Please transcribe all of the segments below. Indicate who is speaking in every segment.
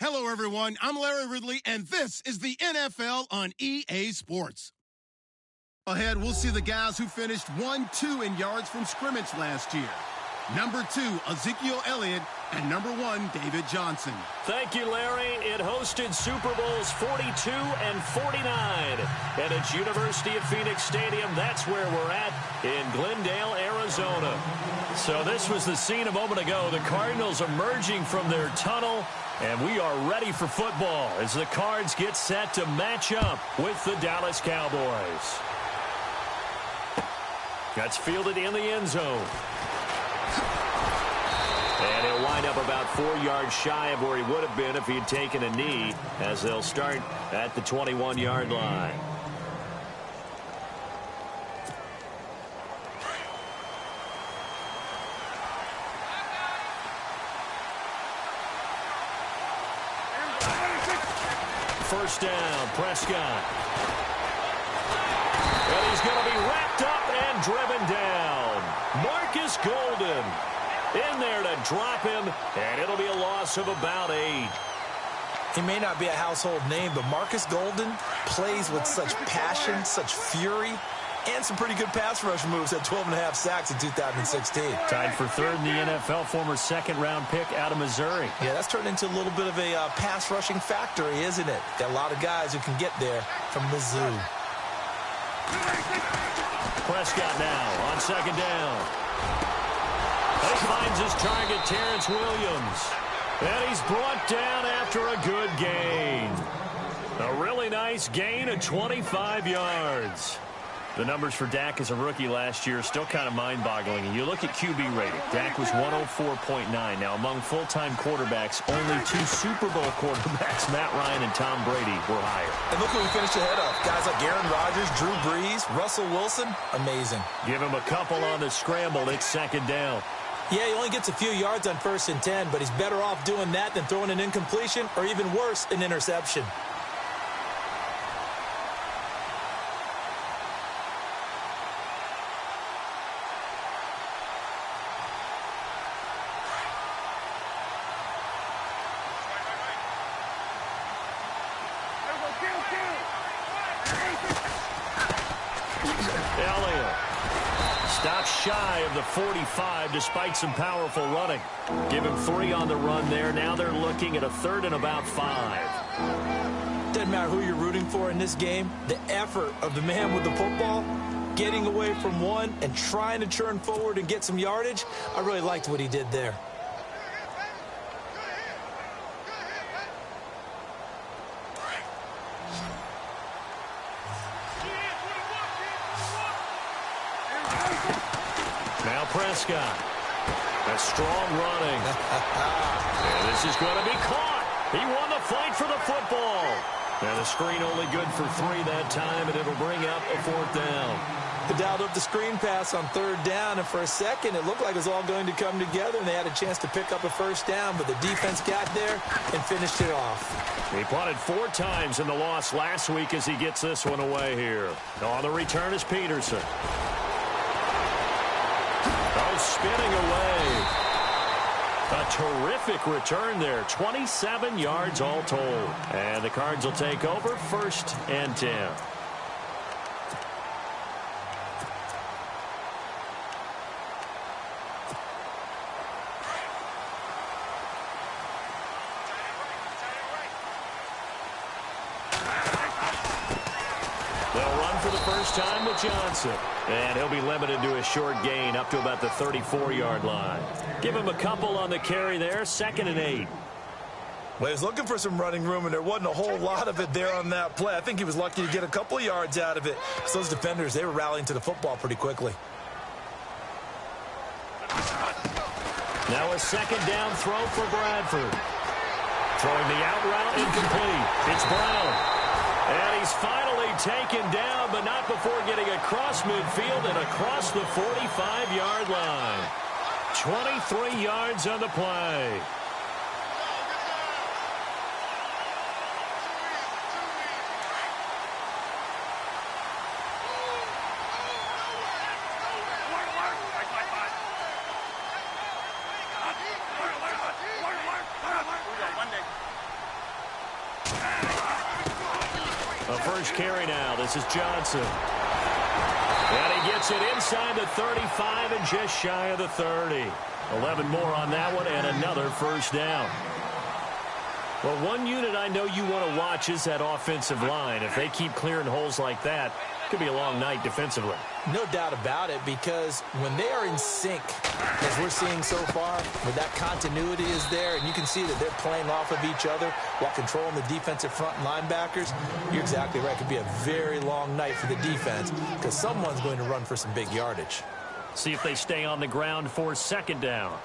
Speaker 1: Hello, everyone. I'm Larry Ridley, and this is the NFL on EA Sports. Ahead, we'll see the guys who finished 1-2 in yards from scrimmage last year. Number 2, Ezekiel Elliott, and number 1, David Johnson.
Speaker 2: Thank you, Larry. It hosted Super Bowls 42 and 49 at its University of Phoenix Stadium. That's where we're at in Glendale, Arizona. So this was the scene a moment ago. The Cardinals emerging from their tunnel, and we are ready for football as the Cards get set to match up with the Dallas Cowboys. That's fielded in the end zone. And he'll wind up about 4 yards shy of where he would have been if he had taken a knee, as they'll start at the 21-yard line. First down, Prescott. And he's going to be wrapped up and driven down. Marcus Golden in there to drop him, and it'll be a loss of about 8.
Speaker 3: He may not be a household name, but Marcus Golden plays with such passion, such fury, and some pretty good pass rush moves at 12.5 sacks in 2016.
Speaker 2: Tied for 3rd in the NFL, former second-round pick out of Missouri.
Speaker 3: Yeah, that's turned into a little bit of a pass rushing factory, isn't it? Got a lot of guys who can get there from Mizzou.
Speaker 2: Prescott now on 2nd down. He finds his target, Terrence Williams. And he's brought down after a good gain. A really nice gain of 25 yards. The numbers for Dak as a rookie last year are still kind of mind-boggling. And you look at QB rating. Dak was 104.9. Now, among full-time quarterbacks, only 2 Super Bowl quarterbacks, Matt Ryan and Tom Brady, were higher.
Speaker 3: And look who we finished ahead of. Guys like Aaron Rodgers, Drew Brees, Russell Wilson. Amazing.
Speaker 2: Give him a couple on the scramble. It's 2nd down.
Speaker 3: Yeah, he only gets a few yards on 1st and 10, but he's better off doing that than throwing an incompletion or even worse, an interception.
Speaker 2: Elliott stops shy of the 45 despite some powerful running. Give him 3 on the run there. Now they're looking at a 3rd and about 5.
Speaker 3: Doesn't matter who you're rooting for in this game. The effort of the man with the football, getting away from one and trying to turn forward and get some yardage, I really liked what he did there.
Speaker 2: Now Prescott. A strong running. And this is going to be caught. He won the fight for the football. And the screen only good for 3 that time, and it'll bring up a 4th down.
Speaker 3: They dialed up the screen pass on 3rd down, and for a second it looked like it was all going to come together, and they had a chance to pick up a 1st down, but the defense got there and finished it off.
Speaker 2: He punted 4 times in the loss last week as he gets this one away here. On the return is Peterson. Oh, spinning away. A terrific return there. 27 yards all told. And the Cards will take over 1st and 10. They'll run for the first time with Johnson. And he'll be limited to a short gain up to about the 34-yard line. Give him a couple on the carry there. 2nd and 8.
Speaker 3: Well, he was looking for some running room, and there wasn't a whole lot of it there on that play. I think he was lucky to get a couple of yards out of it. So those defenders, they were rallying to the football pretty quickly.
Speaker 2: Now a 2nd down throw for Bradford. Throwing the out route incomplete. It's Brown. And he's finally taken down, but not before getting across midfield and across the 45-yard line. 23 yards on the play. A first carry now. This is Johnson. And he gets it inside the 35 and just shy of the 30. 11 more on that one and another first down. Well, one unit I know you want to watch is that offensive line. If they keep clearing holes like that, it could be a long night defensively.
Speaker 3: No doubt about it, because when they are in sync, as we're seeing so far, where that continuity is there, and you can see that they're playing off of each other while controlling the defensive front linebackers, you're exactly right. It could be a very long night for the defense because someone's going to run for some big yardage.
Speaker 2: See if they stay on the ground for second down.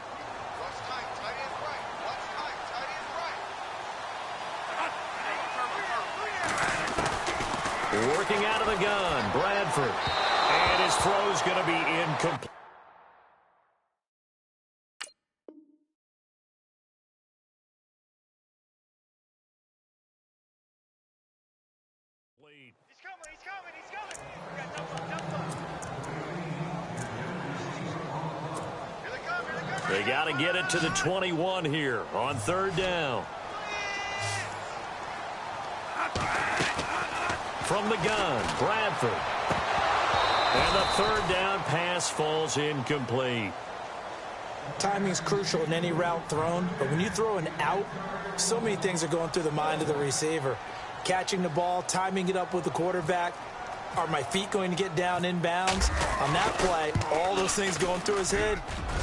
Speaker 2: Working out of the gun, Bradford. And his throw's going to be incomplete. They got to get it to the 21 here on third down. From the gun, Bradford. And the third down pass falls incomplete.
Speaker 3: Timing's crucial in any route thrown, but when you throw an out, so many things are going through the mind of the receiver. Catching the ball, timing it up with the quarterback. Are my feet going to get down inbounds? On that play, all those things going through his head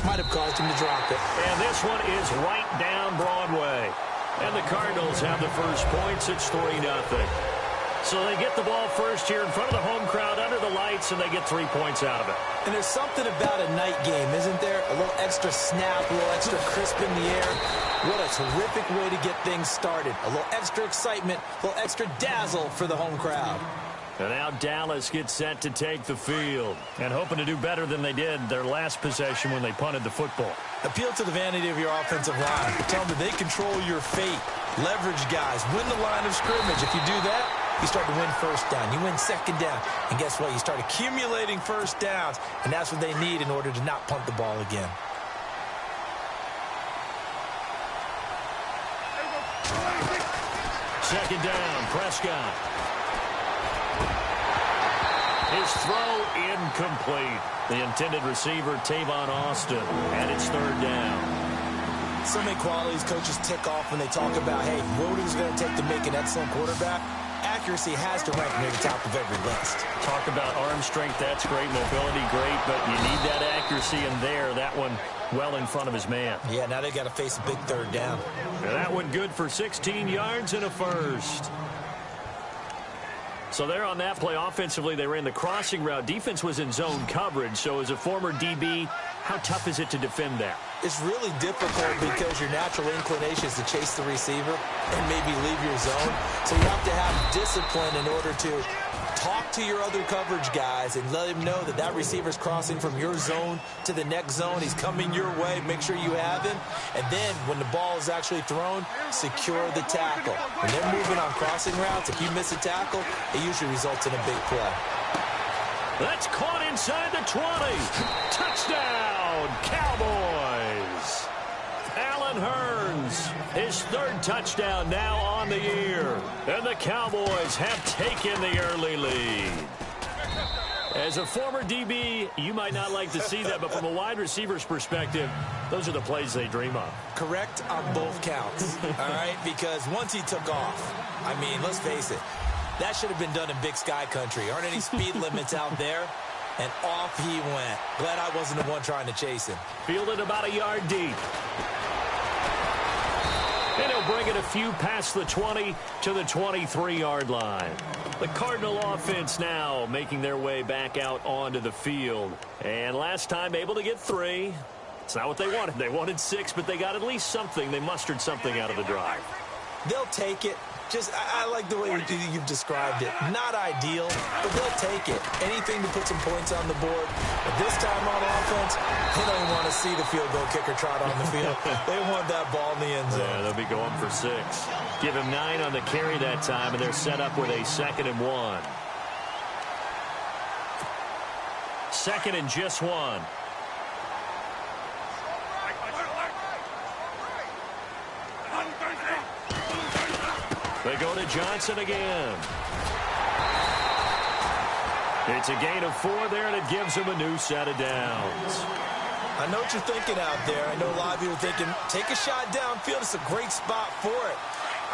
Speaker 3: might have caused him to drop it.
Speaker 2: And this one is right down Broadway. And the Cardinals have the first points. It's 3-0. So they get the ball first here in front of the home crowd under the lights, and they get 3 points out of it.
Speaker 3: And there's something about a night game, isn't there? A little extra snap, a little extra crisp in the air. What a terrific way to get things started. A little extra excitement, a little extra dazzle for the home crowd.
Speaker 2: And now Dallas gets set to take the field and hoping to do better than they did their last possession when they punted the football.
Speaker 3: Appeal to the vanity of your offensive line. Tell them that they control your fate. Leverage guys. Win the line of scrimmage. If you do that, you start to win first down. You win second down. And guess what? You start accumulating first downs. And that's what they need in order to not punt the ball again.
Speaker 2: Second down, Prescott. His throw incomplete. The intended receiver, Tavon Austin, and it's third down.
Speaker 3: So many qualities coaches tick off when they talk about, hey, what is it going to take to make an excellent quarterback? Accuracy has to rank near the top of every list.
Speaker 2: Talk about arm strength, that's great. Mobility, great, but you need that accuracy in there. That one well in front of his man.
Speaker 3: Yeah, now they got to face a big third down.
Speaker 2: And that one good for 16 yards and a first. So there on that play, offensively, they ran the crossing route. Defense was in zone coverage. So as a former DB, how tough is it to defend that?
Speaker 3: It's really difficult because your natural inclination is to chase the receiver and maybe leave your zone. So you have to have discipline in order to talk to your other coverage guys and let him know that that receiver's crossing from your zone to the next zone. He's coming your way. Make sure you have him. And then when the ball is actually thrown, secure the tackle. When they're moving on crossing routes, if you miss a tackle, it usually results in a big play.
Speaker 2: That's caught inside the 20. Touchdown, Cowboys. Allen Hurns, his third touchdown now on the year. And the Cowboys have taken the early lead. As a former DB, you might not like to see that, but from a wide receiver's perspective, those are the plays they dream of.
Speaker 3: Correct on both counts, all right? Because once he took off, I mean, let's face it, that should have been done in Big Sky Country. Aren't any speed limits out there? And off he went. Glad I wasn't the one trying to chase him.
Speaker 2: Fielded about a yard deep. And he'll bring it a few past the 20 to the 23-yard line. The Cardinal offense now making their way back out onto the field. And last time able to get 3. It's not what they wanted. They wanted 6, but they got at least something. They mustered something out of the drive.
Speaker 3: They'll take it. Just, I like the way you've described it. Not ideal, but they'll take it. Anything to put some points on the board. But this time on offense, they don't even want to see the field goal kicker trot on the field. They want that ball in the end zone.
Speaker 2: Yeah, they'll be going for 6. Give him 9 on the carry that time, and they're set up with a 2nd and 1. 2nd and just 1. They They go to Johnson again. It's a gain of 4 there, and it gives him a new set of downs.
Speaker 3: I know what you're thinking out there. I know a lot of people thinking, take a shot downfield. It's a great spot for it.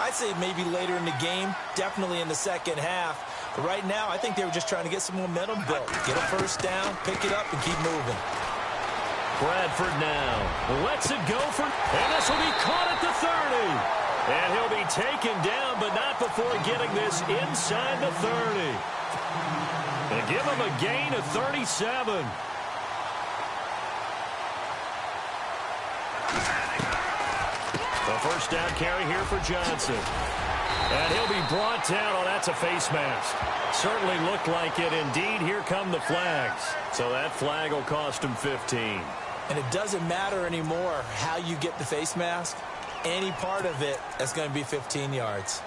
Speaker 3: I'd say maybe later in the game, definitely in the second half. But right now, I think they were just trying to get some momentum built. Get a first down, pick it up, and keep moving.
Speaker 2: Bradford now lets it go for, and this will be caught at the 30. And he'll be taken down, but not before getting this inside the 30. And give him a gain of 37. The first down carry here for Johnson. And he'll be brought down. Oh, that's a face mask. Certainly looked like it. Indeed, here come the flags. So that flag will cost him 15.
Speaker 3: And it doesn't matter anymore how you get the face mask. Any part of it is going to be 15 yards.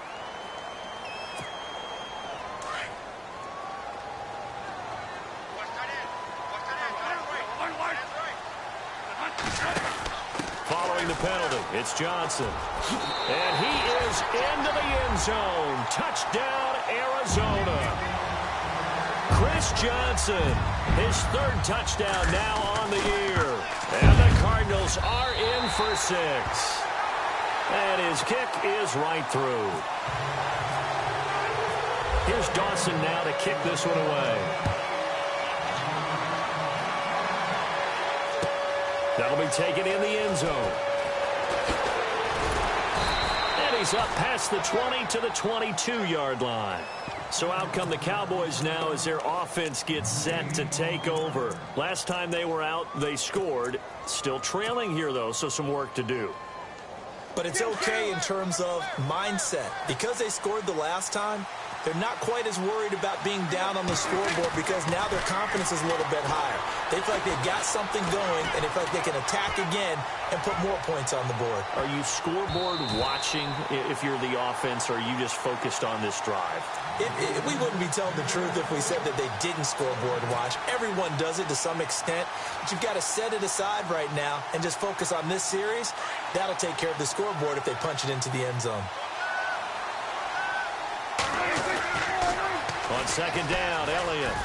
Speaker 2: Following the penalty, it's Johnson. And he is into the end zone. Touchdown, Arizona. Chris Johnson, his 3rd touchdown now on the year. And the Cardinals are in for 6. And his kick is right through. Here's Dawson now to kick this one away. That'll be taken in the end zone. And he's up past the 20 to the 22-yard line. So out come the Cowboys now as their offense gets set to take over. Last time they were out, they scored. Still trailing here, though, so some work to do.
Speaker 3: But it's okay in terms of mindset. Because they scored the last time, they're not quite as worried about being down on the scoreboard because now their confidence is a little bit higher. They feel like they've got something going, and they feel like they can attack again and put more points on the board.
Speaker 2: Are you scoreboard watching if you're the offense, or are you just focused on this drive?
Speaker 3: We wouldn't be telling the truth if we said that they didn't scoreboard watch. Everyone does it to some extent, but you've got to set it aside right now and just focus on this series. That'll take care of the scoreboard if they punch it into the end zone.
Speaker 2: On second down, Elliott.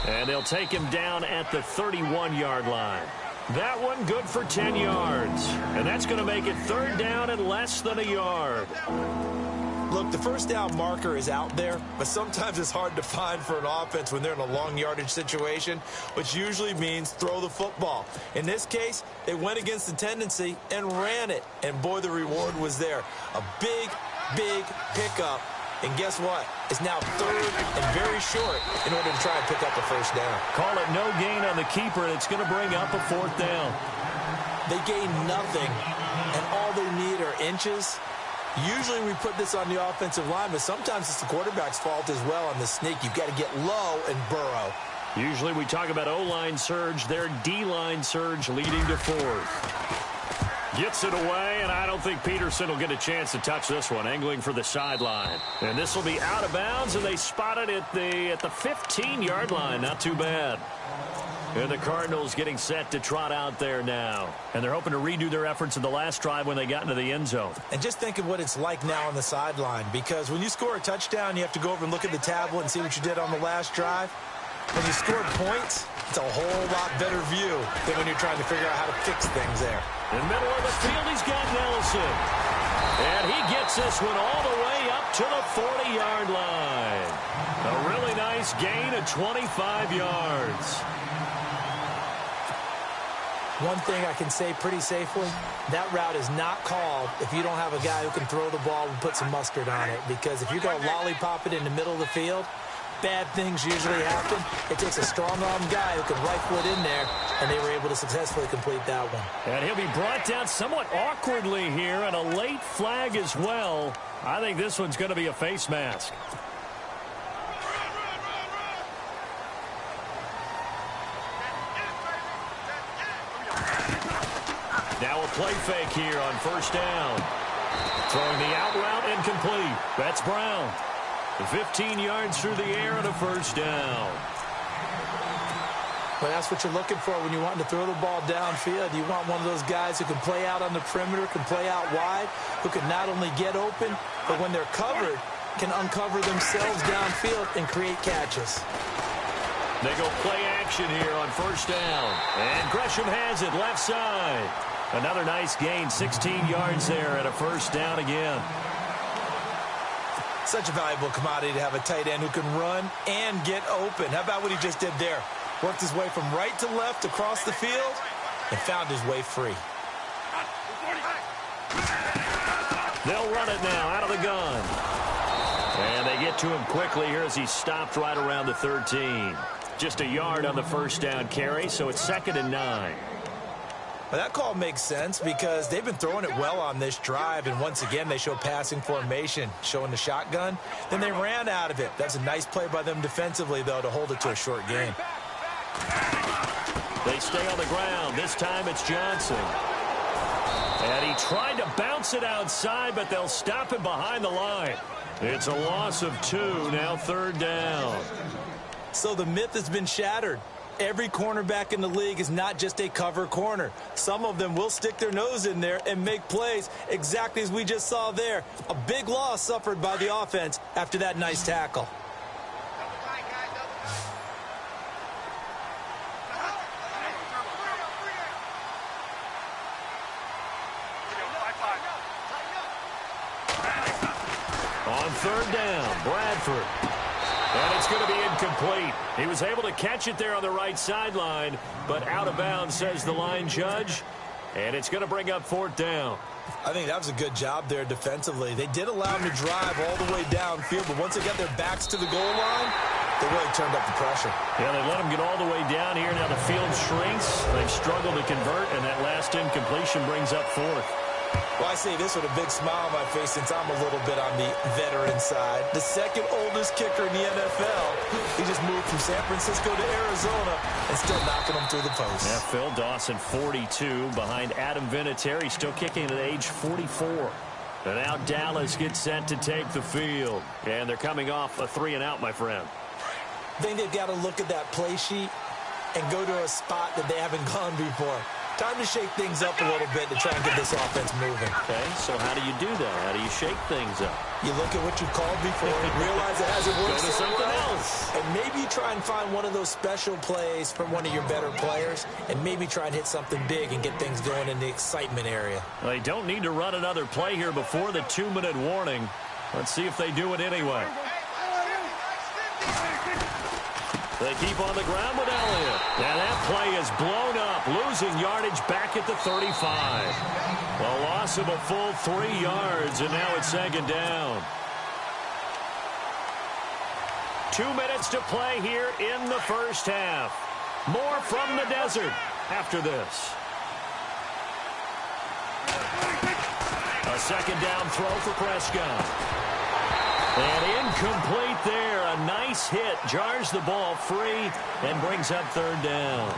Speaker 2: And they'll take him down at the 31-yard line. That one good for 10 yards. And that's going to make it 3rd down and less than a yard.
Speaker 3: Look, the first down marker is out there, but sometimes it's hard to find for an offense when they're in a long yardage situation, which usually means throw the football. In this case, they went against the tendency and ran it. And boy, the reward was there. A big, big pickup. And guess what? It's now 3rd and very short in order to try and pick up the first down.
Speaker 2: Call it no gain on the keeper, and it's going to bring up a 4th down.
Speaker 3: They gain nothing, and all they need are inches. Usually we put this on the offensive line, but sometimes it's the quarterback's fault as well on the sneak. You've got to get low and burrow.
Speaker 2: Usually we talk about O-line surge, their D-line surge leading to 4th. Gets it away, and I don't think Peterson will get a chance to touch this one, angling for the sideline. And this will be out of bounds, and they spot it at the 15-yard line. Not too bad. And the Cardinals getting set to trot out there now. And they're hoping to redo their efforts in the last drive when they got into the end zone.
Speaker 3: And just think of what it's like now on the sideline, because when you score a touchdown, you have to go over and look at the tablet and see what you did on the last drive. When you score points, it's a whole lot better view than when you're trying to figure out how to fix things there.
Speaker 2: In the middle of the field, he's got Nelson. And he gets this one all the way up to the 40-yard line. A really nice gain of 25 yards.
Speaker 3: One thing I can say pretty safely, that route is not called if you don't have a guy who can throw the ball and put some mustard on it. Because if you're going to lollipop it in the middle of the field, bad things usually happen. It takes a strong-arm guy who can rifle it in there, and they were able to successfully complete that one.
Speaker 2: And he'll be brought down somewhat awkwardly here, and a late flag as well. I think this one's going to be a face mask. Now a play fake here on first down. Throwing the out route incomplete. That's Brown. 15 yards through the air and a first down.
Speaker 3: Well, that's what you're looking for when you're wanting to throw the ball downfield. You want one of those guys who can play out on the perimeter, can play out wide, who can not only get open, but when they're covered, can uncover themselves downfield and create catches.
Speaker 2: They go play action here on first down. And Gresham has it left side. Another nice gain, 16 yards there and a first down again.
Speaker 3: Such a valuable commodity to have a tight end who can run and get open. How about what he just did there? Worked his way from right to left across the field and found his way free.
Speaker 2: They'll run it now out of the gun. And they get to him quickly here as he stopped right around the 13. Just a yard on the first down carry, so it's 2nd and 9.
Speaker 3: Well, that call makes sense because they've been throwing it well on this drive, and once again they show passing formation, showing the shotgun. Then they ran out of it. That's a nice play by them defensively, though, to hold it to a short gain.
Speaker 2: They stay on the ground. This time it's Johnson. And he tried to bounce it outside, but they'll stop him behind the line. It's a loss of 2, now 3rd down.
Speaker 3: So the myth has been shattered. Every cornerback in the league is not just a cover corner. Some of them will stick their nose in there and make plays exactly as we just saw there. A big loss suffered by the offense after that nice tackle.
Speaker 2: On 3rd down, Bradford. And it's going to be incomplete. He was able to catch it there on the right sideline, but out of bounds, says the line judge. And it's going to bring up 4th down.
Speaker 3: I think that was a good job there defensively. They did allow him to drive all the way downfield, but once they got their backs to the goal line, they really turned up the pressure.
Speaker 2: Yeah, they let him get all the way down here. Now the field shrinks. They've struggled to convert, and that last incompletion brings up 4th.
Speaker 3: Well, I say this with a big smile on my face since I'm a little bit on the veteran side. The 2nd oldest kicker in the NFL. He just moved from San Francisco to Arizona and still knocking them through the post.
Speaker 2: Yeah, Phil Dawson, 42, behind Adam Vinatieri, still kicking at age 44. And now Dallas gets set to take the field. And they're coming off a 3-and-out, my friend.
Speaker 3: I think they've got to look at that play sheet and go to a spot that they haven't gone before. Time to shake things up a little bit to try and get this offense moving.
Speaker 2: Okay, so how do you do that? How do you shake things up?
Speaker 3: You look at what you've called before and realize it hasn't worked
Speaker 2: Go to something else.
Speaker 3: And maybe try and find one of those special plays from one of your better players and maybe try and hit something big and get things going in the excitement area.
Speaker 2: Well, they don't need to run another play here before the 2-minute warning. Let's see if they do it anyway. They keep on the ground with Elliott. And that play is blown up, losing yardage back at the 35. A loss of a full 3 yards, and now it's 2nd down. 2 minutes to play here in the first half. More from the desert after this. A 2nd down throw for Prescott. And incomplete there. A nice hit. Jars the ball free and brings up 3rd down.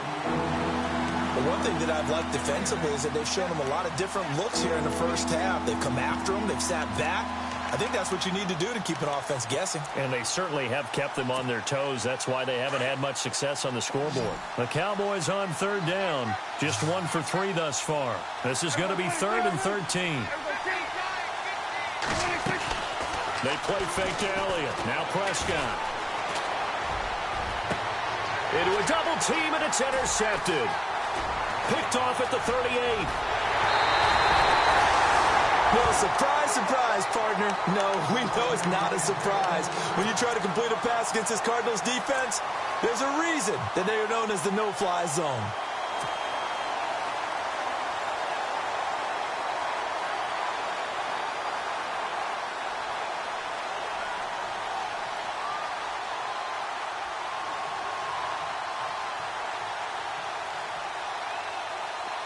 Speaker 3: The one thing that I've liked defensively is that they've shown them a lot of different looks here in the first half. They've come after them. They've sat back. I think that's what you need to do to keep an offense guessing.
Speaker 2: And they certainly have kept them on their toes. That's why they haven't had much success on the scoreboard. The Cowboys on 3rd down. Just 1 for 3 thus far. This is going to be 3rd and 13. They play fake to Elliott. Now Prescott. Into a double team, and it's intercepted. Picked off at the 38.
Speaker 3: Well, surprise, surprise, partner. No, we know it's not a surprise. When you try to complete a pass against this Cardinals defense, there's a reason that they are known as the no-fly zone.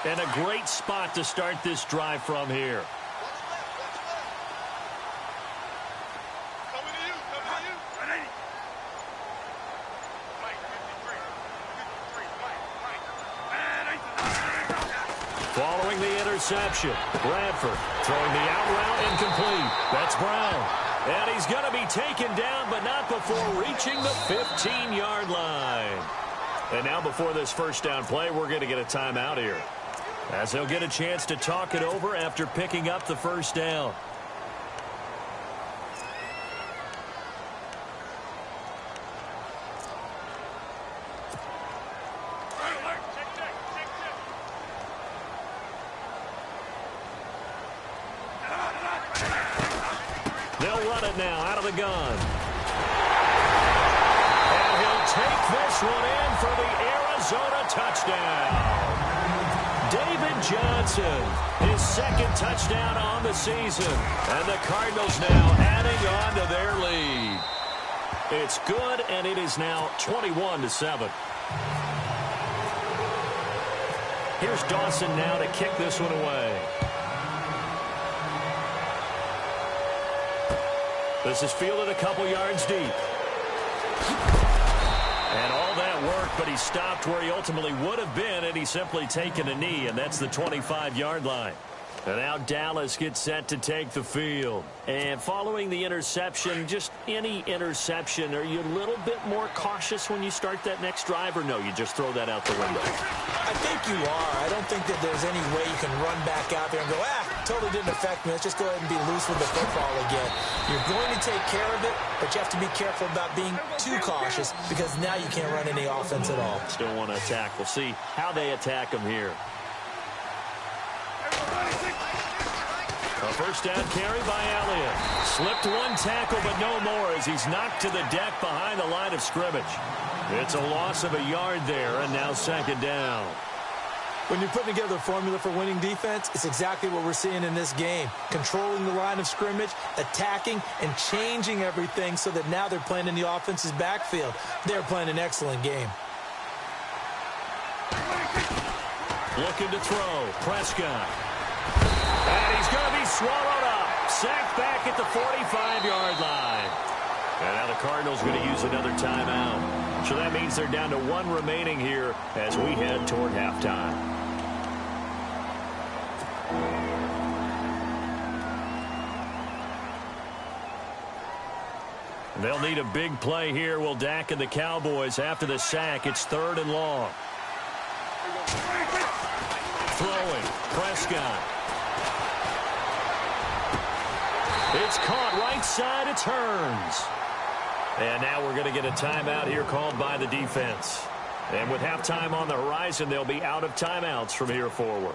Speaker 2: And a great spot to start this drive from here. Following the interception, Bradford throwing the out route incomplete. That's Brown. And he's going to be taken down, but not before reaching the 15-yard line. And now before this first down play, we're going to get a timeout here, as they'll get a chance to talk it over after picking up the first down. They'll run it now out of the gun. And he'll take this one in for the Arizona touchdown. David Johnson, his second touchdown on the season. And the Cardinals now adding on to their lead. It's good, and it is now 21-7. Here's Dawson now to kick this one away. This is fielded a couple yards deep. And all that work, but he stopped where he ultimately would have been, and he's simply taken a knee, and that's the 25-yard line. And now Dallas gets set to take the field. And following the interception, just any interception, are you a little bit more cautious when you start that next drive, or no, you just throw that out the window?
Speaker 3: I think you are. I don't think that there's any way you can run back out there and go, totally didn't affect me. Let's just go ahead and be loose with the football again. You're going to take care of it, but you have to be careful about being too cautious, because now you can't run any offense at all.
Speaker 2: Still want to attack. We'll see how they attack him here. A first down carry by Elliott. Slipped one tackle, but no more, as he's knocked to the deck behind the line of scrimmage. It's a loss of a yard there, and now second down.
Speaker 3: When you're putting together a formula for winning defense, it's exactly what we're seeing in this game. Controlling the line of scrimmage, attacking, and changing everything so that now they're playing in the offense's backfield. They're playing an excellent game.
Speaker 2: Looking to throw. Prescott. And he's going to be swallowed up. Sacked back at the 45-yard line. And now the Cardinals going to use another timeout. So that means they're down to one remaining here as we head toward halftime. They'll need a big play here. Will Dak and the Cowboys after the sack. It's 3rd and long. Throwing. Prescott. It's caught right side. It turns. And now we're going to get a timeout here called by the defense. And with halftime on the horizon, they'll be out of timeouts from here forward.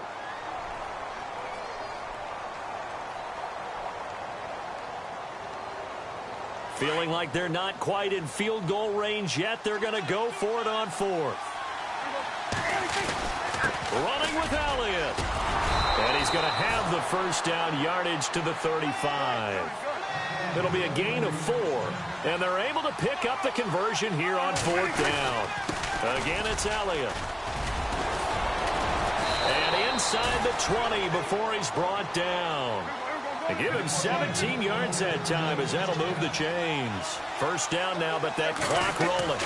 Speaker 2: Feeling like they're not quite in field goal range yet. They're going to go for it on 4th. Running with Elliott. And he's going to have the first down yardage to the 35. It'll be a gain of 4. And they're able to pick up the conversion here on 4th down. Again, it's Elliott. And inside the 20 before he's brought down. They give him 17 yards that time, as that'll move the chains. First down now, but that clock rolling.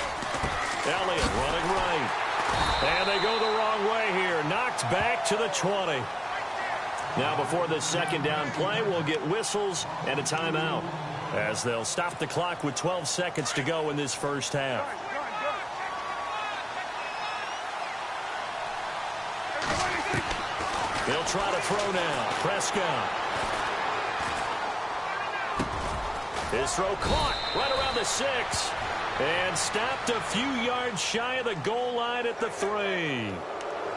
Speaker 2: Elliott running right. And they go the wrong way here. Knocked back to the 20. Now before the second down play, we'll get whistles and a timeout, as they'll stop the clock with 12 seconds to go in this first half. They'll try to throw now. Prescott. His throw caught right around the 6. And stopped a few yards shy of the goal line at the 3.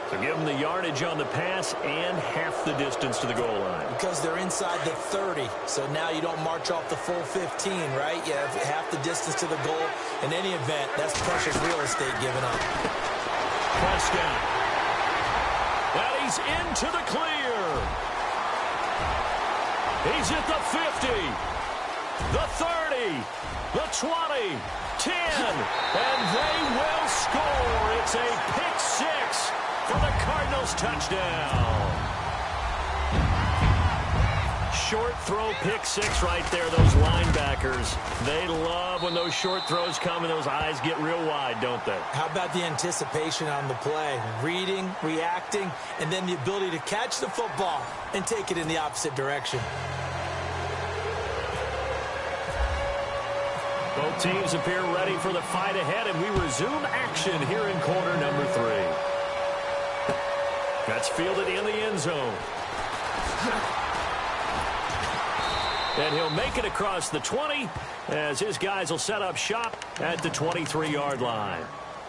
Speaker 2: So give them the yardage on the pass and half the distance to the goal line.
Speaker 3: Because they're inside the 30. So now you don't march off the full 15, right? You have half the distance to the goal. In any event, that's precious real estate given up.
Speaker 2: Prescott. And he's into the clear. He's at the 50. The 30. The 20. 10. And they will score. It's a pick 6 for the Cardinals touchdown. Short throw pick 6 right there. Those linebackers, they love when those short throws come and those eyes get real wide, don't they?
Speaker 3: How about the anticipation on the play? Reading, reacting, and then the ability to catch the football and take it in the opposite direction.
Speaker 2: Both Teams appear ready for the fight ahead, and we resume action here in quarter number 3. That's fielded in the end zone. And he'll make it across the 20 as his guys will set up shop at the 23-yard line.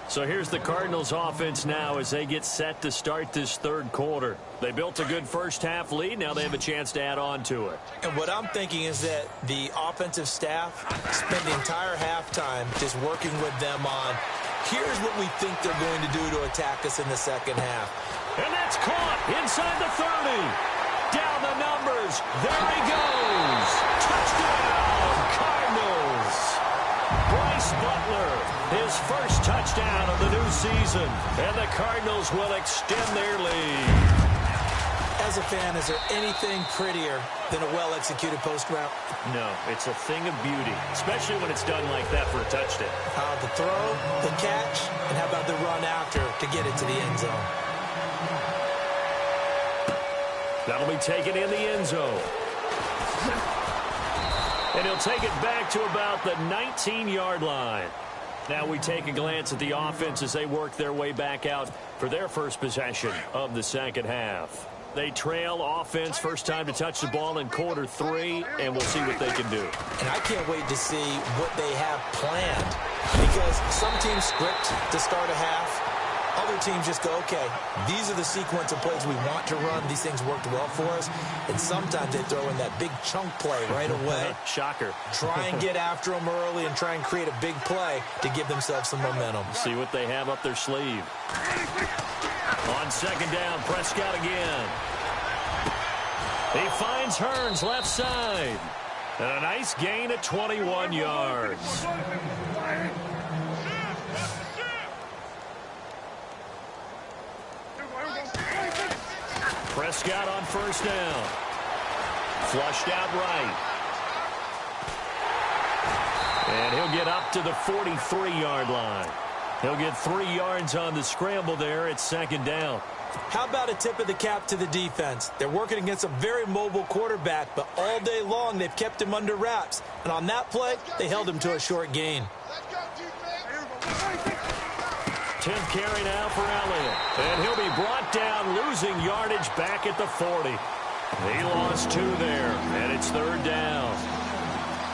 Speaker 2: So here's the Cardinals offense now as they get set to start this third quarter. They built a good first-half lead. Now they have a chance to add on to it.
Speaker 3: And what I'm thinking is that the offensive staff spent the entire halftime just working with them on, here's what we think they're going to do to attack us in the second half.
Speaker 2: And that's caught inside the 30. Down the numbers. There he goes. Touchdown, Cardinals. Bryce Butler, his first touchdown of the new season. And the Cardinals will extend their lead.
Speaker 3: As a fan, is there anything prettier than a well-executed post route?
Speaker 2: No, it's a thing of beauty, especially when it's done like that for a touchdown.
Speaker 3: How the throw, the catch, and how about the run after to get it to the end zone?
Speaker 2: That'll be taken in the end zone. And he'll take it back to about the 19-yard line. Now we take a glance at the offense as they work their way back out for their first possession of the second half. They trail offense, first time to touch the ball in quarter 3, and we'll see what they can do.
Speaker 3: And I can't wait to see what they have planned, because some teams script to start a half. Other teams just go, okay, these are the sequence of plays we want to run. These things worked well for us. And sometimes they throw in that big chunk play right away.
Speaker 2: Shocker.
Speaker 3: Try and get after them early and try and create a big play to give themselves some momentum.
Speaker 2: See what they have up their sleeve. On second down, Prescott again. He finds Hearns left side. And a nice gain at 21 yards. Prescott on first down. Flushed out right. And he'll get up to the 43-yard line. He'll get 3 yards on the scramble there at second down.
Speaker 3: How about a tip of the cap to the defense? They're working against a very mobile quarterback, but all day long they've kept him under wraps. And on that play, they held him to a short gain.
Speaker 2: 10th carry now for Elliott. And he'll be brought down, losing yardage back at the 40. He lost 2 there, and it's third down.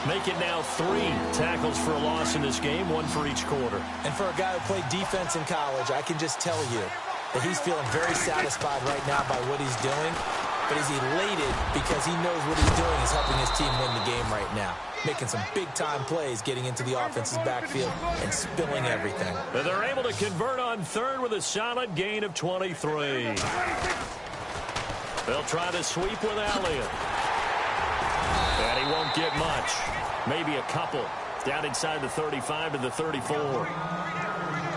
Speaker 2: Make it now 3 tackles for a loss in this game, 1 for each quarter.
Speaker 3: And for a guy who played defense in college, I can just tell you that he's feeling very satisfied right now by what he's doing. But he's elated because he knows what he's doing is helping his team win the game right now. Making some big-time plays, getting into the offense's backfield and spilling everything.
Speaker 2: And they're able to convert on third with a solid gain of 23. They'll try to sweep with Elliott. And he won't get much. Maybe a couple. Down inside the 35 to the 34.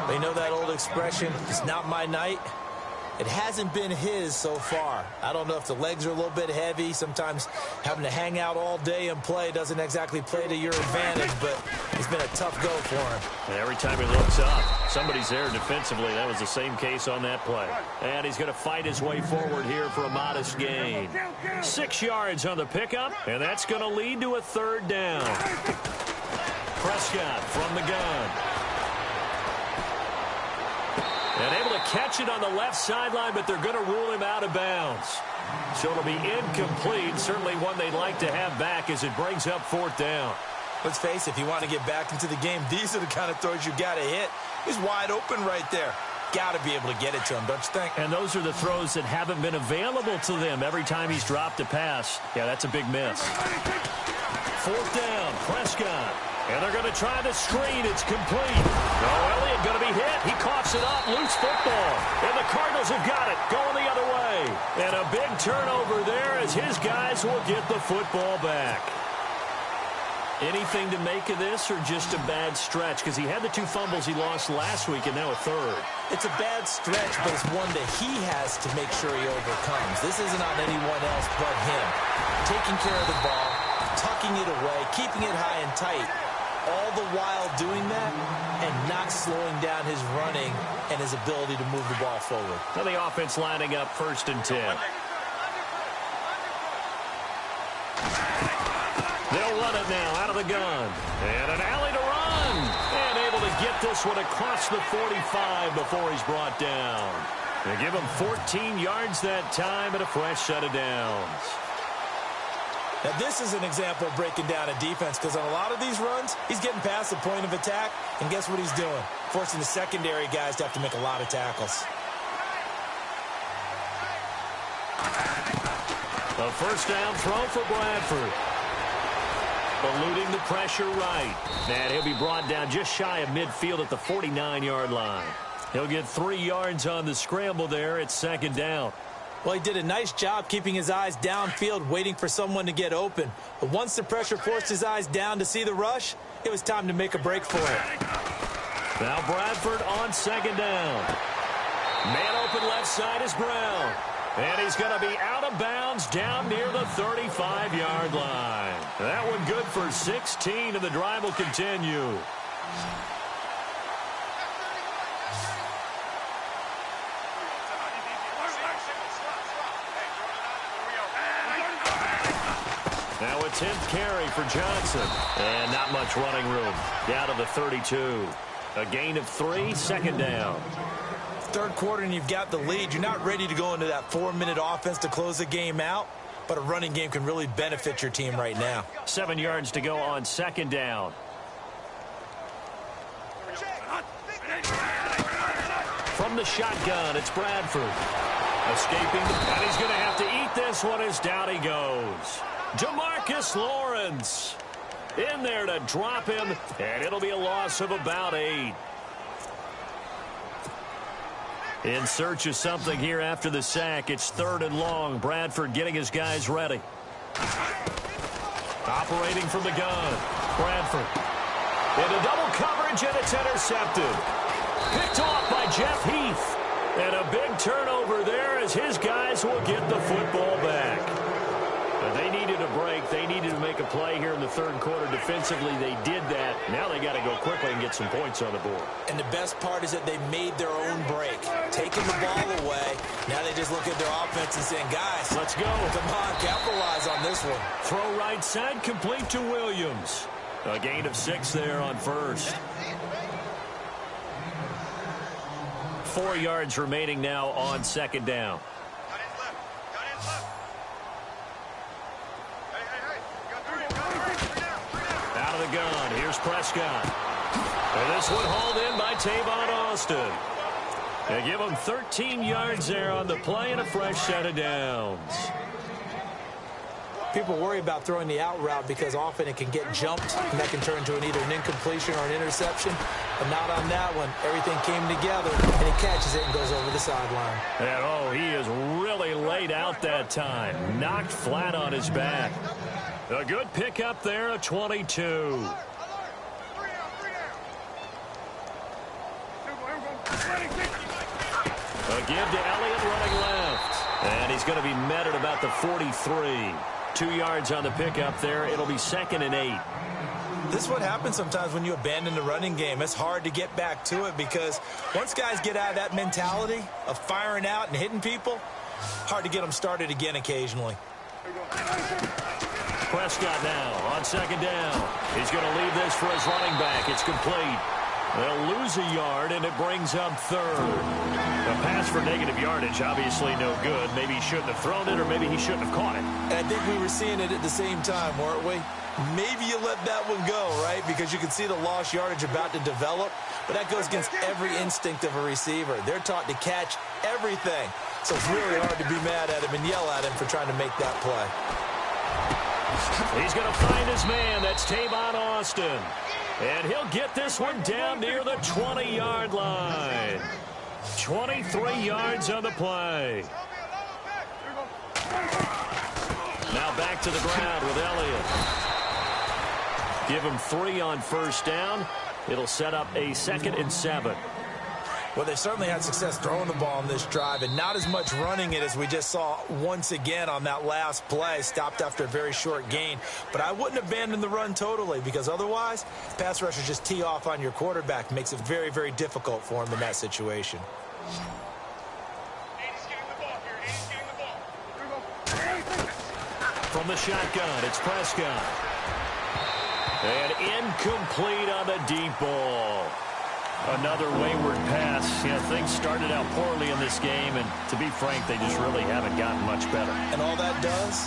Speaker 3: They know that old expression, it's not my night. It hasn't been his so far. I don't know if the legs are a little bit heavy. Sometimes having to hang out all day and play doesn't exactly play to your advantage, but it's been a tough go for him.
Speaker 2: And every time he looks up, somebody's there defensively. That was the same case on that play. And he's going to fight his way forward here for a modest gain. 6 yards on the pickup, and that's going to lead to a third down. Prescott from the gun. And able to catch it on the left sideline, but they're going to rule him out of bounds. So it'll be incomplete. Certainly one they'd like to have back as it brings up fourth down.
Speaker 3: Let's face it, if you want to get back into the game, these are the kind of throws you got to hit. He's wide open right there. Got to be able to get it to him, don't you think?
Speaker 2: And those are the throws that haven't been available to them every time he's dropped a pass. Yeah, that's a big miss. Fourth down, Prescott. And they're going to try the screen. It's complete. No, Elliott going to be hit. He coughs it up. Loose football. And the Cardinals have got it. Going the other way. And a big turnover there as his guys will get the football back. Anything to make of this or just a bad stretch? Because he had the 2 fumbles he lost last week and now a third.
Speaker 3: It's a bad stretch, but it's one that he has to make sure he overcomes. This isn't on anyone else but him. Taking care of the ball, tucking it away, keeping it high and tight. All the while doing that and not slowing down his running and his ability to move the ball forward.
Speaker 2: Now the offense lining up 1st and 10. They'll run it now out of the gun. And an alley to run. this one across the 45 before he's brought down. They give him 14 yards that time and a fresh set of downs.
Speaker 3: Now, this is an example of breaking down a defense, because on a lot of these runs, he's getting past the point of attack, and guess what he's doing? Forcing the secondary guys to have to make a lot of tackles.
Speaker 2: A first down throw for Bradford. Eluding the pressure right. And he'll be brought down just shy of midfield at the 49-yard line. He'll get 3 yards on the scramble there. It's second down.
Speaker 3: Well, he did a nice job keeping his eyes downfield, waiting for someone to get open. But once the pressure forced his eyes down to see the rush, it was time to make a break for it.
Speaker 2: Now Bradford on second down. Man open left side is Brown. And he's going to be out of bounds down near the 35-yard line. That one good for 16, and the drive will continue. Now a 10th carry for Johnson. And not much running room. Down to the 32. A gain of 3, second down.
Speaker 3: Third quarter and you've got the lead. You're not ready to go into that 4-minute offense to close the game out, but a running game can really benefit your team right now.
Speaker 2: 7 yards to go on second down. From the shotgun, it's Bradford. Escaping, and he's going to have to eat this one as down he goes. DeMarcus Lawrence in there to drop him, and it'll be a loss of about 8. In search of something here after the sack. It's third and long. Bradford getting his guys ready. Operating from the gun. Bradford. Into double coverage, and it's intercepted. Picked off by Jeff Heath. And a big turnover there as his guys will get the football back. But they needed a break. They needed to make a play here in the third quarter. Defensively, they did that. Now they got to go quickly and get some points on the board.
Speaker 3: And the best part is that they made their own break. Taking the ball away. Now they just look at their offense and saying, guys,
Speaker 2: let's go.
Speaker 3: Come on, capitalize on this one.
Speaker 2: Throw right side, complete to Williams. A gain of 6 there on first. 4 yards remaining now on second down. Out of the gun, here's Prescott. And this one hauled in by Tavon Austin. They give him 13 yards there on the play and a fresh set of downs.
Speaker 3: People worry about throwing the out route because often it can get jumped, and that can turn into either an incompletion or an interception. But not on that one. Everything came together, and he catches it and goes over the sideline.
Speaker 2: And, oh, he is really laid out that time. Knocked flat on his back. A good pickup there at 22. A give to Elliott running left. And he's going to be met at about the 43. 2 yards on the pickup there. It'll be second and 8.
Speaker 3: This is what happens sometimes when you abandon the running game. It's hard to get back to it because once guys get out of that mentality of firing out and hitting people, hard to get them started again occasionally.
Speaker 2: Prescott now on second down. He's going to leave this for his running back. It's complete. They'll lose a yard, and it brings up third. A pass for negative yardage, obviously no good. Maybe he shouldn't have thrown it, or maybe he shouldn't have caught it.
Speaker 3: And I think we were seeing it at the same time, weren't we? Maybe you let that one go, right? Because you can see the lost yardage about to develop. But that goes against every instinct of a receiver. They're taught to catch everything. So it's really hard to be mad at him and yell at him for trying to make that play.
Speaker 2: He's going to find his man. That's Tavon Austin. And he'll get this one down near the 20-yard line. 23 yards on the play. Now back to the ground with Elliott. Give him 3 on first down. It'll set up a 2nd and 7.
Speaker 3: Well, they certainly had success throwing the ball on this drive and not as much running it as we just saw once again on that last play. Stopped after a very short gain. But I wouldn't abandon the run totally because otherwise, pass rushers just tee off on your quarterback. Makes it very, very difficult for him in that situation.
Speaker 2: From the shotgun, it's Prescott. And incomplete on the deep ball. Another wayward pass. Yeah, things started out poorly in this game, and to be frank, they just really haven't gotten much better.
Speaker 3: And all that does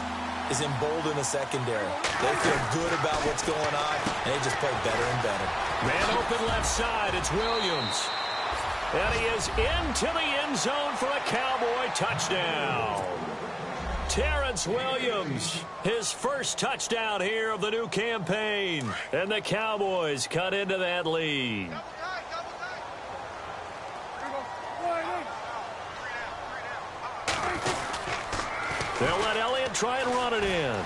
Speaker 3: is embolden the secondary. They feel good about what's going on, and they just play better and better.
Speaker 2: Man open left side, it's Williams. And he is into the end zone for a Cowboy touchdown. Terrence Williams, his first touchdown here of the new campaign. And the Cowboys cut into that lead. They'll let Elliott try and run it in.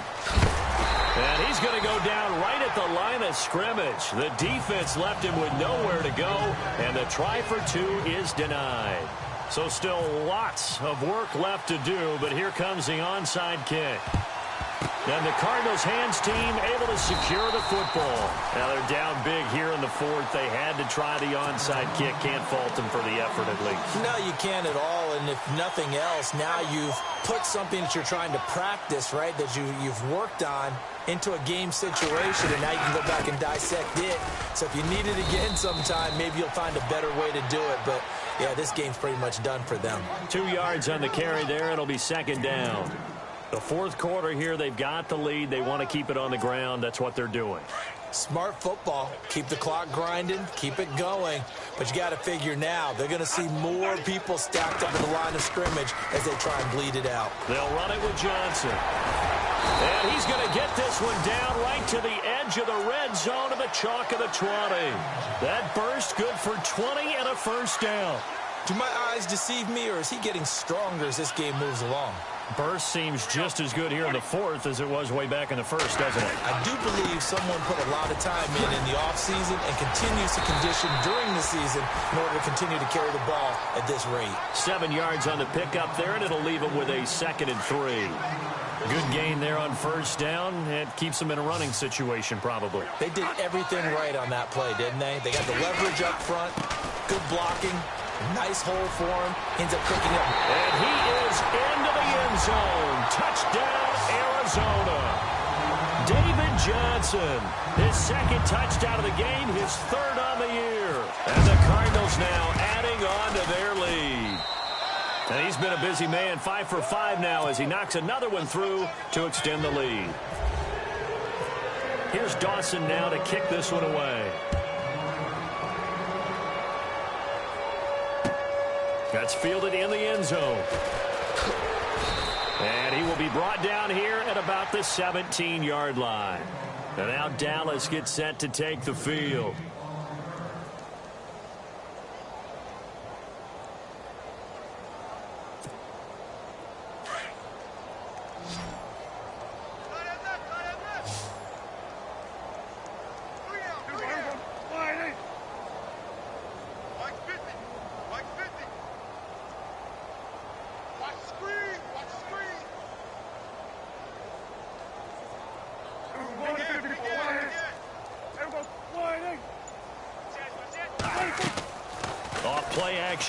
Speaker 2: And he's going to go down right at the line of scrimmage. The defense left him with nowhere to go, and the try for two is denied. So still lots of work left to do, but here comes the onside kick. And the Cardinals' hands team able to secure the football. Now they're down big here in the fourth. They had to try the onside kick. Can't fault them for the effort at least.
Speaker 3: No, you can't at all. And if nothing else, now you've put something that you're trying to practice, right, that you've worked on into a game situation, and now you can go back and dissect it. So if you need it again sometime, maybe you'll find a better way to do it. But, yeah, this game's pretty much done for them.
Speaker 2: 2 yards on the carry there. It'll be second down. The fourth quarter here, they've got the lead. They want to keep it on the ground. That's what they're doing.
Speaker 3: Smart football. Keep the clock grinding. Keep it going. But you got to figure now, they're going to see more people stacked up in the line of scrimmage as they try and bleed it out.
Speaker 2: They'll run it with Johnson. And he's going to get this one down right to the edge of the red zone of the chalk of the 20. That burst good for 20 and a first down.
Speaker 3: Do my eyes deceive me, or is he getting stronger as this game moves along?
Speaker 2: Burst seems just as good here in the fourth as it was way back in the first, doesn't it?
Speaker 3: I do believe someone put a lot of time in the offseason and continues to condition during the season in order to continue to carry the ball at this rate.
Speaker 2: 7 yards on the pickup there, and it'll leave them with a 2nd and 3. Good gain there on first down. It keeps them in a running situation, probably.
Speaker 3: They did everything right on that play, didn't they? They got the leverage up front, good blocking, nice hole for him, ends up picking up.
Speaker 2: And he is into the end zone. Touchdown, Arizona. David Johnson, his 2nd touchdown of the game, his 3rd on the year. And the Cardinals now adding on to their lead. And he's been a busy man, 5 for 5 now as he knocks another one through to extend the lead. Here's Dawson now to kick this one away. That's fielded in the end zone. And he will be brought down here at about the 17-yard line. And now Dallas gets set to take the field.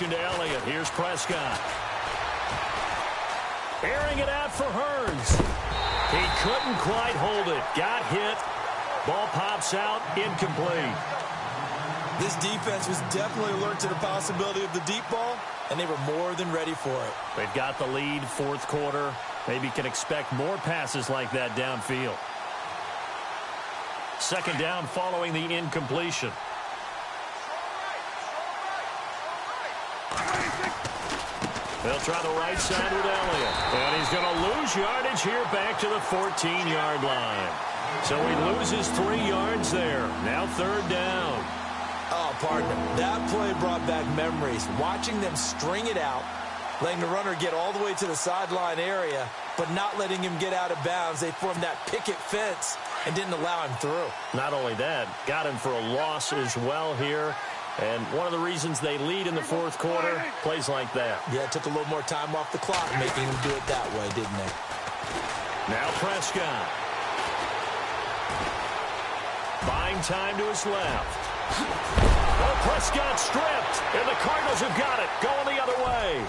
Speaker 2: To Elliott. Here's Prescott. Airing it out for Hurns. He couldn't quite hold it. Got hit. Ball pops out. Incomplete.
Speaker 3: This defense was definitely alert to the possibility of the deep ball, and they were more than ready for it.
Speaker 2: They've got the lead, fourth quarter. Maybe can expect more passes like that downfield. 2nd down following the incompletion. They'll try the right side with Elliott. And he's going to lose yardage here back to the 14-yard line. So he loses 3 yards there. Now 3rd down.
Speaker 3: Oh, partner, that play brought back memories. Watching them string it out, letting the runner get all the way to the sideline area, but not letting him get out of bounds. They formed that picket fence and didn't allow him through.
Speaker 2: Not only that, got him for a loss as well here. And one of the reasons they lead in the fourth quarter, plays like that.
Speaker 3: Yeah, it took a little more time off the clock, making them do it that way, didn't they?
Speaker 2: Now Prescott. Buying time to his left. Oh, Prescott stripped, and the Cardinals have got it, going the other way.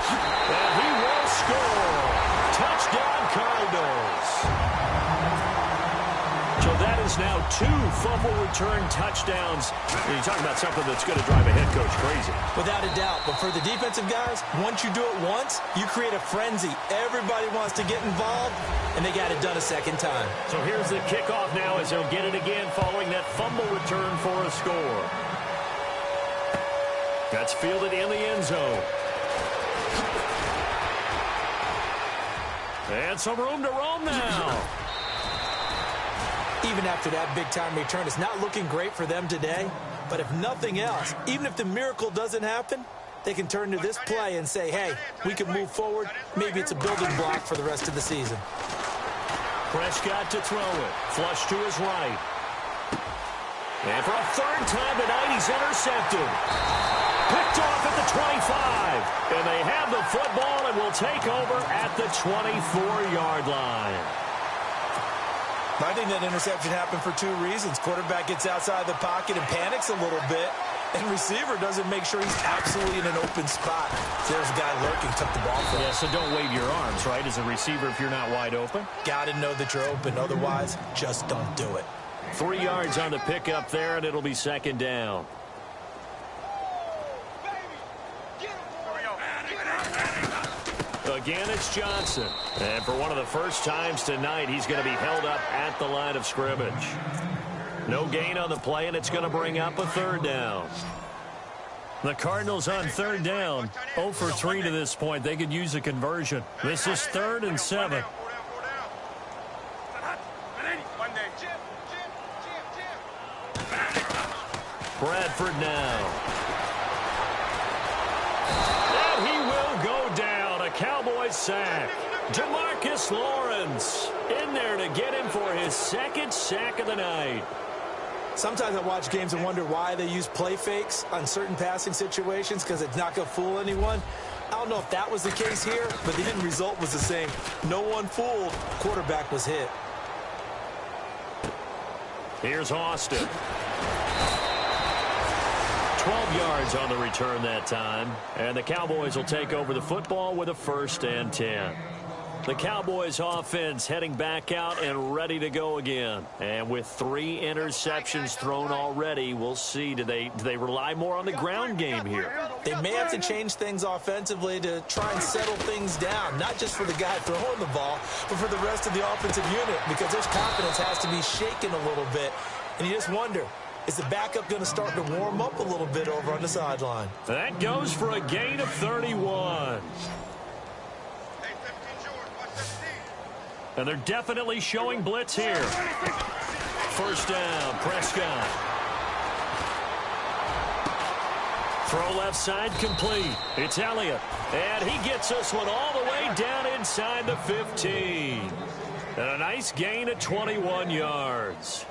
Speaker 2: And he will score. Touchdown, Cardinals. So that is has now 2 fumble return touchdowns. You talk about something that's going to drive a head coach crazy. Without a doubt. But for the defensive guys, once you do it once, you create a frenzy. Everybody wants to get involved, and they got it done a second time. So here's the kickoff now as they'll get it again following that fumble return for a score. That's fielded in the end zone. And some room to roam now. Even after that big-time return, it's not looking great for them today. But if nothing else, even if the miracle doesn't happen, they can turn to this play and say, hey, we can move forward. Maybe it's a building block for the rest of the season. Prescott to throw it. Flush to his right. And for a third time tonight, he's intercepted. Picked off at the 25. And they have the football and will take over at the 24-yard line. I think that interception happened for 2 reasons. Quarterback gets outside the pocket and panics a little bit. And receiver doesn't make sure he's absolutely in an open spot. So there's a guy lurking, took the ball from him. Yeah, so don't wave your arms, right, as a receiver if you're not wide open. Got to know that you're open. Otherwise, just don't do it. 3 yards on the pickup there, and it'll be second down. Again, it's Johnson. And for one of the first times tonight, he's going to be held up at the line of scrimmage. No gain on the play, and it's going to bring up a third down. The Cardinals on third down. 0 for 3 to this point. They could use a conversion. This is 3rd and 7. Bradford now. And he will go down. A Cowboys sack. DeMarcus Lawrence in there to get him for his 2nd sack of the night. Sometimes I watch games and wonder why they use play fakes on certain passing situations because it's not going to fool anyone. I don't know if that was the case here, but the end result was the same. No one fooled. Quarterback was hit. Here's Austin. 12 yards on the return that time. And the Cowboys will take over the football with a 1st and 10. The Cowboys offense heading back out and ready to go again. And with 3 interceptions thrown already, we'll see. Do they rely more on the ground game here? They may have to change things offensively to try and settle things down. Not just for the guy throwing the ball, but for the rest of the offensive unit. Because their confidence has to be shaken a little bit. And you just wonder, is the backup going to start to warm up a little bit over on the sideline? That goes for a gain of 31. And they're definitely showing blitz here. 1st down, Prescott. Throw left side complete. It's Elliott. And he gets this one all the way down inside the 15. And a nice gain of 21 yards.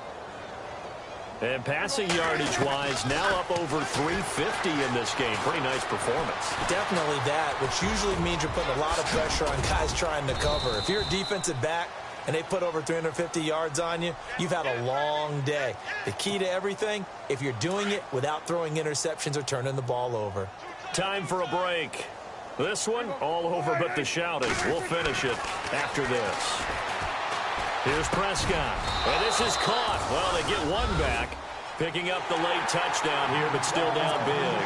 Speaker 2: And passing yardage-wise, now up over 350 in this game. Pretty nice performance. Definitely that, which usually means you're putting a lot of pressure on guys trying to cover. If you're a defensive back and they put over 350 yards on you, you've had a long day. The key to everything, if you're doing it without throwing interceptions or turning the ball over. Time for a break. This one, all over but the shouting. We'll finish it after this. Here's Prescott. And this is caught. Well, they get one back. Picking up the late touchdown here, but still down big.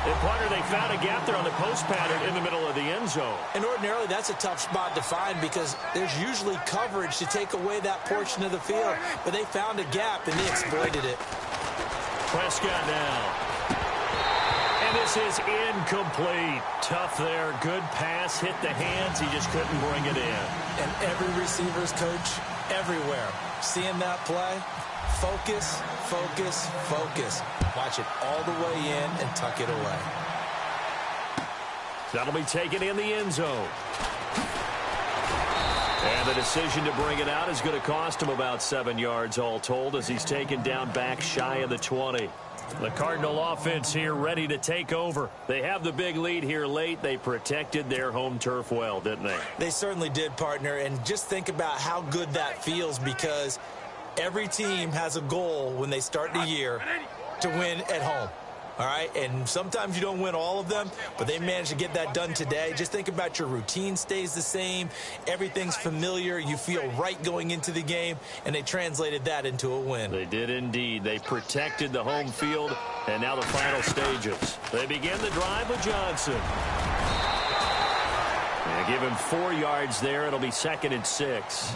Speaker 2: And partner, they found a gap there on the post pattern in the middle of the end zone. And ordinarily, that's a tough spot to find because there's usually coverage to take away that portion of the field. But they found a gap, and they exploited it. Prescott now. And this is incomplete. Tough there. Good pass. Hit the hands. He just couldn't bring it in. And every receiver's coach everywhere seeing that play. Focus, focus, focus. Watch it all the way in and tuck it away. That'll be taken in the end zone. And the decision to bring it out is going to cost him about 7 yards all told as he's taken down back shy of the 20. The Cardinal offense here ready to take over. They have the big lead here late. They protected their home turf well, didn't they? They certainly did, partner. And just think about how good that feels because every team has a goal when they start the year to win at home.
Speaker 3: All right, and sometimes you don't win all of them, but they managed to get that done today. Just think about your routine stays the same. Everything's familiar. You feel right going into the game, and they translated that into a win.
Speaker 2: They did indeed. They protected the home field, and now the final stages. They begin the drive with Johnson. And give him 4 yards there. It'll be 2nd and 6.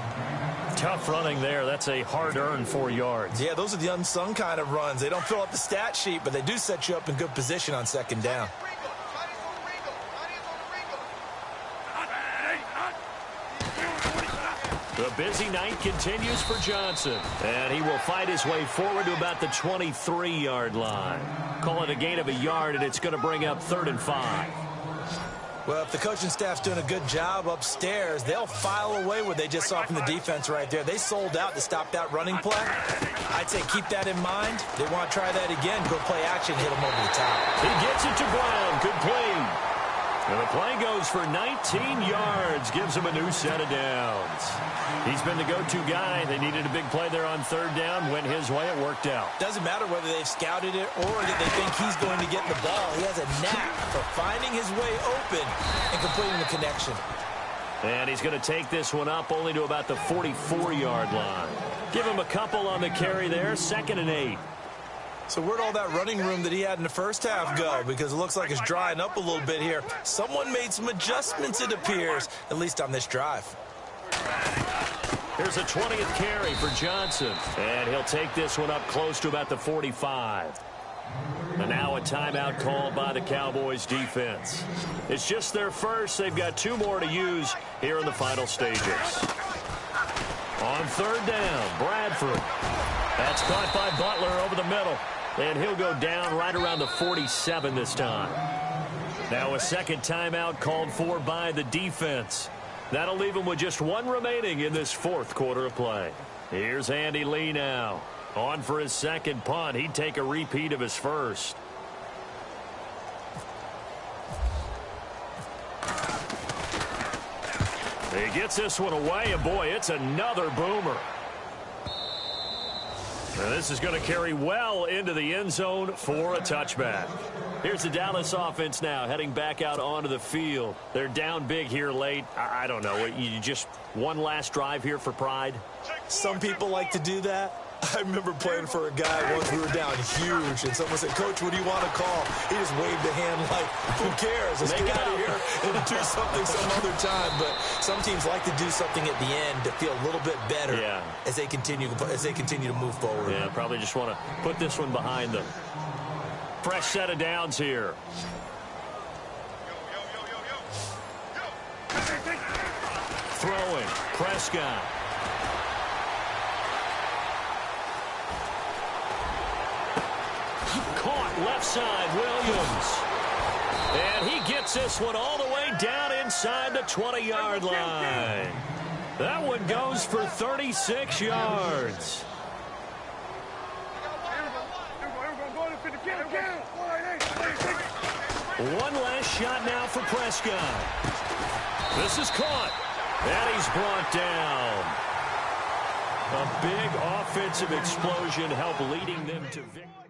Speaker 2: Tough running there. That's a hard-earned 4 yards.
Speaker 3: Yeah, those are the unsung kind of runs. They don't fill up the stat sheet, but they do set you up in good position on 2nd down.
Speaker 2: The busy night continues for Johnson, and he will fight his way forward to about the 23-yard line. Call it a gain of a yard, and it's going to bring up 3rd and 5.
Speaker 3: Well, if the coaching staff's doing a good job upstairs, they'll file away what they just saw from the defense right there. They sold out to stop that running play. I'd say keep that in mind. They want to try that again. Go play action, hit them over the top.
Speaker 2: He gets it to Brown. Good play. And the play goes for 19 yards. Gives him a new set of downs. He's been the go-to guy. They needed a big play there on 3rd down. Went his way. It worked out.
Speaker 3: Doesn't matter whether they've scouted it or that they think he's going to get the ball. He has a knack for finding his way open and completing the connection.
Speaker 2: And he's going to take this one up only to about the 44-yard line. Give him a couple on the carry there. 2nd and 8.
Speaker 3: So where'd all that running room that he had in the first half go? Because it looks like it's drying up a little bit here. Someone made some adjustments, it appears, at least on this drive.
Speaker 2: Here's a 20th carry for Johnson. And he'll take this one up close to about the 45. And now a timeout called by the Cowboys defense. It's just their first. They've got 2 more to use here in the final stages. On 3rd down, Bradford. That's caught by Butler over the middle. And he'll go down right around the 47 this time. Now a 2nd timeout called for by the defense. That'll leave him with just 1 remaining in this 4th quarter of play. Here's Andy Lee now. On for his 2nd punt. He'd take a repeat of his first. He gets this one away, and boy, it's another boomer. Now this is going to carry well into the end zone for a touchback. Here's the Dallas offense now heading back out onto the field. They're down big here late. I don't know. You just one last drive here for pride?
Speaker 3: Some people like to do that. I remember playing for a guy once. We were down huge, and someone said, "Coach, what do you want to call?" He just waved a hand like, "Who cares? Let's get out of here and do something some other time." But some teams like to do something at the end to feel a little bit better as they continue to move forward.
Speaker 2: Yeah, probably just want to put this one behind them. Fresh set of downs here. Throwing, Prescott. Caught left side, Williams. And he gets this one all the way down inside the 20-yard line. That one goes for 36 yards. One last shot now for Prescott. This is caught. And he's brought down. A big offensive explosion helped leading them to victory.